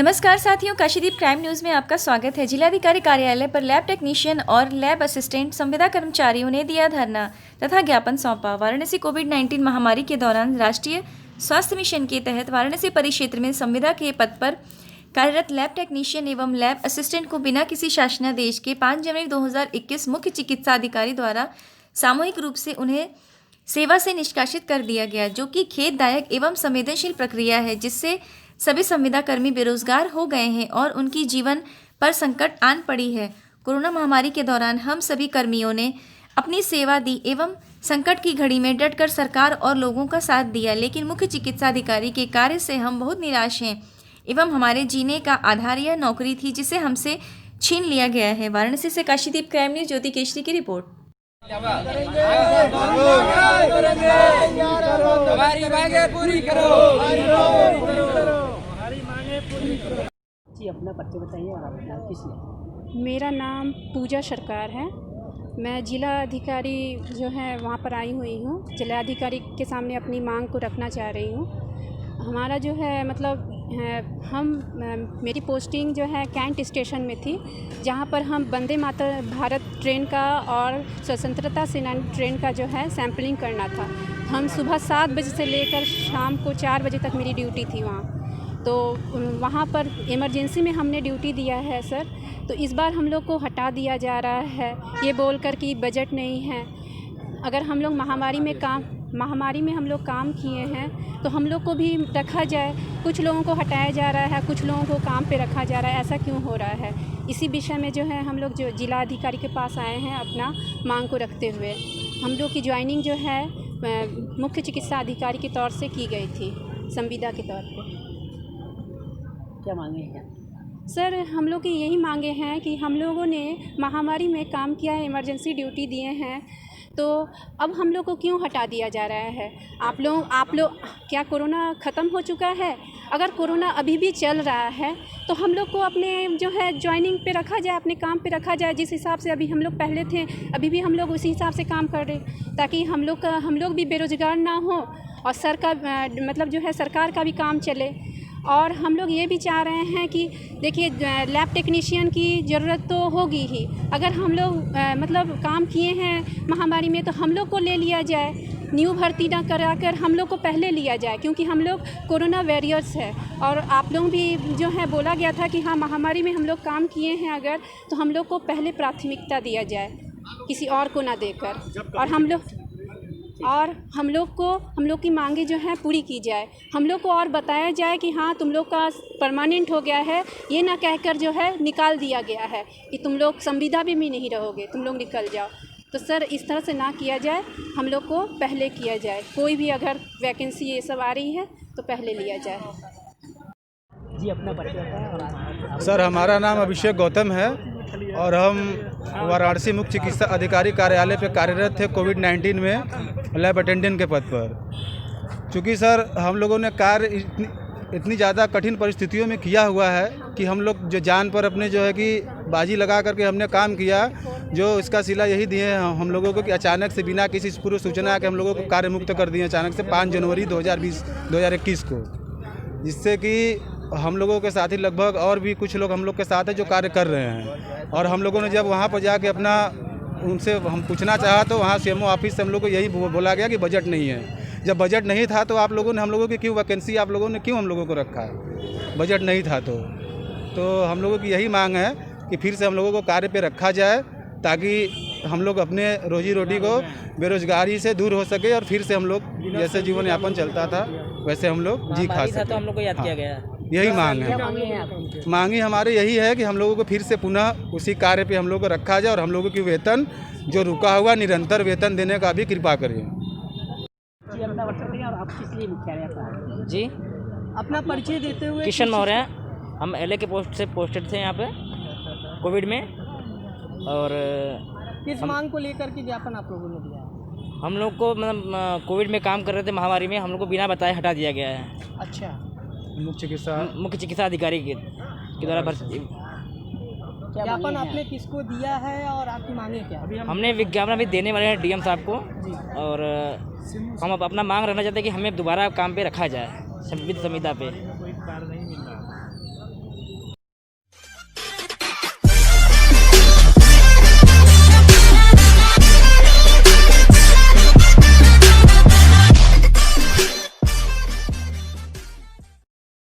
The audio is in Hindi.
नमस्कार साथियों, काशीदीप क्राइम न्यूज़ में आपका स्वागत है। जिलाधिकारी कार्यालय पर लैब टेक्नीशियन और लैब असिस्टेंट संविदा कर्मचारियों ने दिया धरना तथा ज्ञापन सौंपा। वाराणसी कोविड-19 महामारी के दौरान राष्ट्रीय स्वास्थ्य मिशन के तहत वाराणसी परिक्षेत्र में संविदा के पद पर कार्यरत लैब टेक्नीशियन एवं लैब असिस्टेंट को बिना किसी शासनादेश के 5 जनवरी 2021 मुख्य चिकित्सा अधिकारी द्वारा सामूहिक रूप से उन्हें सेवा से निष्कासित कर दिया गया, जो कि खेददायक एवं संवेदनशील प्रक्रिया है, जिससे सभी संविदा कर्मी बेरोजगार हो गए हैं और उनकी जीवन पर संकट आन पड़ी है। कोरोना महामारी के दौरान हम सभी कर्मियों ने अपनी सेवा दी एवं संकट की घड़ी में डटकर सरकार और लोगों का साथ दिया, लेकिन मुख्य चिकित्सा अधिकारी के कार्य से हम बहुत निराश हैं एवं हमारे जीने का आधार यह नौकरी थी, जिसे हमसे छीन लिया गया है। वाराणसी से काशीदीप क्राइम न्यूज़ ज्योति केशरी की रिपोर्ट। हमारी मांगे पूरी करो। जी, अपना परिचय बताइए और आप किस लिए? मेरा नाम पूजा सरकार है। मैं जिला अधिकारी जो है वहाँ पर आई हुई हूँ। जिला अधिकारी के सामने अपनी मांग को रखना चाह रही हूँ। हमारा जो है मतलब मेरी पोस्टिंग जो है कैंट स्टेशन में थी, जहाँ पर हम वंदे मातरम भारत ट्रेन का और स्वतंत्रता सेनानी ट्रेन का जो है सैम्पलिंग करना था। हम सुबह 7 बजे से लेकर शाम को 4 बजे तक मेरी ड्यूटी थी वहाँ। तो वहाँ पर इमरजेंसी में हमने ड्यूटी दिया है सर, तो इस बार हम लोग को हटा दिया जा रहा है ये बोलकर कि बजट नहीं है। अगर हम लोग महामारी में हम लोग काम किए हैं तो हम लोग को भी रखा जाए। कुछ लोगों को हटाया जा रहा है, कुछ लोगों को काम पे रखा जा रहा है, ऐसा क्यों हो रहा है? इसी विषय में जो है हम लोग जो जिला अधिकारी के पास आए हैं अपना मांग को रखते हुए। हम लोग की ज्वाइनिंग जो है मुख्य चिकित्सा अधिकारी के तौर से की गई थी, संविदा के तौर पर। क्या मांगे हैं? सर, हम लोग की यही मांगे हैं कि हम लोगों ने महामारी में काम किया है, इमरजेंसी ड्यूटी दिए हैं, तो अब हम लोग को क्यों हटा दिया जा रहा है? आप लोग क्या कोरोना ख़त्म हो चुका है? अगर कोरोना अभी भी चल रहा है तो हम लोग को अपने जो है ज्वाइनिंग पे रखा जाए, अपने काम पे रखा जाए। जिस हिसाब से अभी हम लोग पहले थे, अभी भी हम लोग उसी हिसाब से काम कर रहे, ताकि हम लोग भी बेरोज़गार ना हो और सरकार का भी काम चले। और हम लोग ये भी चाह रहे हैं कि देखिए, लैब टेक्नीशियन की ज़रूरत तो होगी ही। अगर हम लोग काम किए हैं महामारी में तो हम लोग को ले लिया जाए, न्यू भर्ती ना कराकर हम लोग को पहले लिया जाए, क्योंकि हम लोग कोरोना वॉरियर्स है। और आप लोग भी जो है बोला गया था कि हाँ, महामारी में हम लोग काम किए हैं अगर, तो हम लोग को पहले प्राथमिकता दिया जाए, किसी और को ना देकर। और हम लोग की मांगे जो हैं पूरी की जाए। हम लोग को और बताया जाए कि हाँ, तुम लोग का परमानेंट हो गया है, ये ना कहकर जो है निकाल दिया गया है कि तुम लोग संविदा भी नहीं रहोगे, तुम लोग निकल जाओ। तो सर, इस तरह से ना किया जाए, हम लोग को पहले किया जाए। कोई भी अगर वैकेंसी ये सब आ रही है तो पहले लिया जाए। जी, अपना परिचय बताएं और आप। सर, हमारा नाम अभिषेक गौतम है और हम वाराणसी मुख्य चिकित्सा अधिकारी कार्यालय पे कार्यरत थे कोविड-19 में लैब अटेंडेंट के पद पर। चूँकि सर हम लोगों ने कार्य इतनी ज़्यादा कठिन परिस्थितियों में किया हुआ है कि हम लोग जो जान पर अपने जो है कि बाजी लगा करके हमने काम किया, जो इसका सिला यही दिए हैं हम लोगों को कि अचानक से बिना किसी पूर्व सूचना के हम लोगों को कार्य मुक्त कर दिए अचानक से 5 जनवरी 2021 को, जिससे कि हम लोगों के साथ ही लगभग और भी कुछ लोग हम लोग के साथ है जो कार्य कर रहे हैं। और हम लोगों ने जब वहाँ पर जाके अपना उनसे हम पूछना चाहा तो वहाँ सीएमओ ऑफिस से हम लोग को यही बोला गया कि बजट नहीं है। जब बजट नहीं था तो आप लोगों ने हम लोगों की क्यों वैकेंसी आप लोगों ने क्यों हम लोगों को रखा है? बजट नहीं था तो हम लोगों की यही मांग है कि फिर से हम लोगों को कार्य पे रखा जाए, ताकि हम लोग अपने रोजी रोटी को बेरोजगारी से दूर हो सके और फिर से हम लोग जैसे जीवन यापन चलता था वैसे हम लोग जी खा सकें। तो हम लोग को याद किया गया है। यही मांग है। मांगी हमारे यही है कि हम लोगों को फिर से पुनः उसी कार्य पे हम लोगों को रखा जाए और हम लोगों की वेतन जो रुका हुआ निरंतर वेतन देने का भी कृपा करें। जी, अपना परिचय बताइए और आप किस लिए मुख्यालय पर? जी, अपना परिचय देते हुए। किशन मौर्य, हम एलए के पोस्ट से पोस्टेड थे यहाँ पे कोविड में। और किस मांग को लेकर के ज्ञापन आप लोगों ने दिया? हम लोग को कोविड में काम कर रहे थे महामारी में, हम लोग को बिना बताए हटा दिया गया है। अच्छा, मुख्य चिकित्सा अधिकारी के द्वारा ज्ञापन आपने किसको दिया है और आपकी मांगे क्या? हमने विज्ञापन अभी देने वाले हैं डीएम साहब को, और हम अपना मांग रखना चाहते हैं कि हमें दोबारा काम पे रखा जाए संविदा पे।